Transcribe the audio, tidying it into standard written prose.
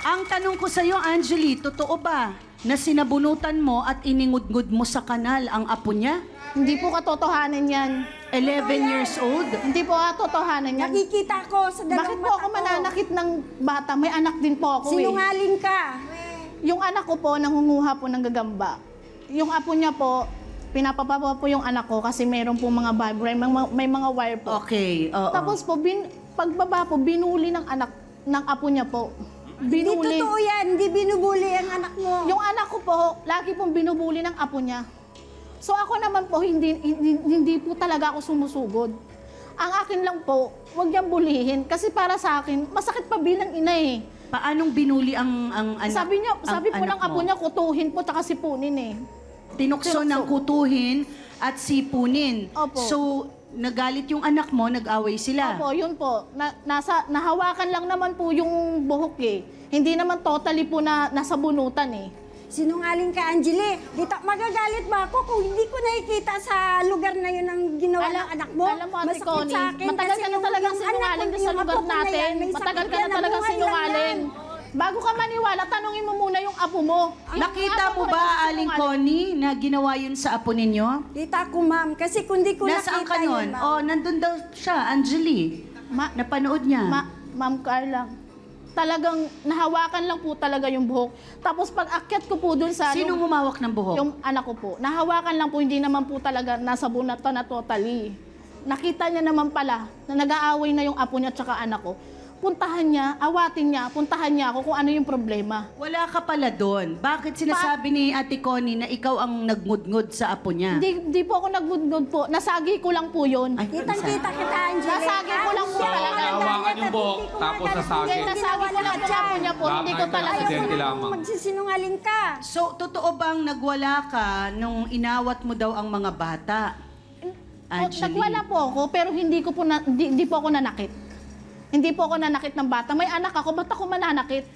Ang tanong ko sa'yo, Angeli, totoo ba na sinabunutan mo at iningudngud mo sa kanal ang apo niya? Hindi po katotohanan yan. 11 years old? Hindi po katotohanan yan. Nakikita ko sa dalawang Bakit po ako mananakit ng bata? May anak din po ako Sinungaling ka. Yung anak ko po, nangunguha po ng gagamba. Yung apo niya po, pinapapapa po yung anak ko kasi meron po mga vibrate, may mga wire po. Okay, oo. Tapos po, pagbaba po, binuli ng anak, ng apo niya po. Hindi Binuli. totoo yan. Hindi binubuli ang anak mo. Yung anak ko po, lagi pong binubuli ng apo niya. So ako naman po, hindi po talaga ako sumusugod. Ang akin lang po, huwag niyang bulihin. Kasi para sa akin, masakit pa bilang ina eh. Paanong binuli ang anak? Sabi po ng apo mo? niya, kutuhin po tsaka sipunin eh. Tinukso ng kutuhin at sipunin. Opo. So, nagalit yung anak mo, nag-away sila. Opo, yun po. Nahawakan lang naman po yung buhok eh. Hindi naman totally po na nasa bunutan eh. Sinungaling ka, Angeli. Dito, magagalit ba ako kung hindi ko nakikita sa lugar na yun ang ginawa ng anak mo? Alam mo, Ate Masakit Connie, sa akin matagal kasi ka na talagang yung anak sinungaling ko, sa yung lugar apo ko na natin. yan, may Matagal sakit ka yan, na talagang nabuhay lang sinungaling. yan. Bago ka maniwala, tanungin mo muna yung apo mo. Yung Nakita apo mo rin ba, ang Aling sinungaling. Connie, na ginawa yun sa apo ninyo? Kita ko, ma'am. Kasi kung di ko Nasaan nakita ka nun? yun, ma'am. Oh, nandun daw siya, Angeli. Napanood niya. Ma'am Carla, talagang nahawakan lang po talaga yung buhok. Tapos pag akyat ko po dun sa... Sinong humawak ng buhok? Yung anak ko po. Nahawakan lang po, hindi naman po talaga nasa bunatan na totally. Nakita niya naman pala na nag-aaway na yung apo niya tsaka anak ko. Puntahan niya, awatin niya, puntahan niya ako kung ano yung problema. Wala ka pala doon. Bakit sinasabi ni Ate Connie na ikaw ang nagngudngud sa apo niya? Hindi po ako nagmudgod po. Nasagi ko lang po yun. Ay, Kitang-kita kita, Angeli. Nasagi ko lang po talaga. Hawakan yung buhok, tapos nasagi. Hindi, nasagi ko lang po yung apo niya po. Hindi ko talaga. Aksidente lamang. Magsisinungaling ka. So, totoo bang nagwala ka nung inawat mo daw ang mga bata? Angeli. Nagwala po ako, pero hindi ko po hindi po ako nanakit. Hindi po ako nanakit ng bata. May anak ako, ba't ako mananakit?